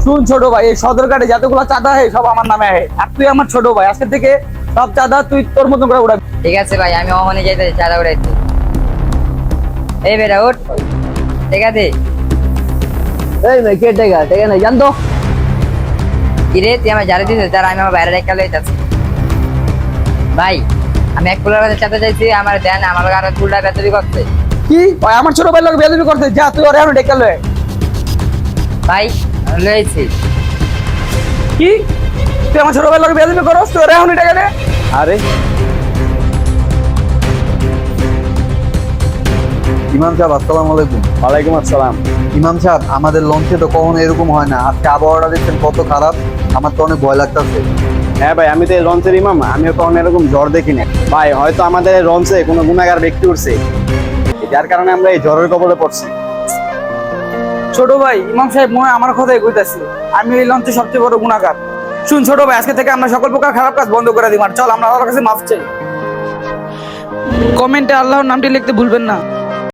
শুন ছোট ভাই, এই সদরঘাটে যতগুলো চাঁদা হয় সব আমার নামে আহে, আর তুই আমার ছোট ভাই, আজকে থেকে সব চাঁদা তুই তোর মতন করে উড়াবি। ঠিক আছে ভাই, আমি ওখানে যাইতেছি চাঁদা উড়াইতে। এই বেটা উঠ, ঠিক আছে। এই ভাই কে টাকা টাকা নাই জানতো। কিরে তুই আমার জারে দিছিস, যারা আমি আমার বাইরে রেখে লইতাছি। ভাই আমি এক কুলার কাছে চাঁদা চাইছি, আমার দেন, আমার আর কুলটা বেতরি করতে। কি ভাই, আমার ছোট ভাই লোক বেয়াদবি করতে, যা তুই ওরে এখন ডেকে লয়। ভাই লইছি। কি তুই আমার ছোট ভাই লোক বেয়াদবি করস, তুই ওরে এখন ডেকে দে। আরে ইমাম সাহেব আসসালামু আলাইকুম। ওয়ালাইকুম আসসালাম। ইমাম সাহেব, আমাদের লঞ্চে তো কখনো এরকম হয় না, আজকে আবহাওয়াটা দেখছেন কত খারাপ, আমার তো অনেক ভয় লাগতেছে। হ্যাঁ ভাই, আমি তো এই লঞ্চের ইমাম, আমিও কখনো এরকম জ্বর দেখি না ভাই। হয়তো আমাদের এই লঞ্চে কোনো গুনাহগার ব্যক্তি উঠছে, যার কারণে আমরা এই জ্বরের কবলে পড়ছি। ছোট ভাই, ইমাম সাহেব মনে হয় আমার কথাই কইতাছে, আমি এই লঞ্চে সবচেয়ে বড় গুনাহগার। শুন ছোট ভাই, আজকে থেকে আমরা সকল প্রকার খারাপ কাজ বন্ধ করে দিব, আর চল আমরা আল্লাহর কাছে মাফ চাই। কমেন্টে আল্লাহর নামটি লিখতে ভুলবেন না।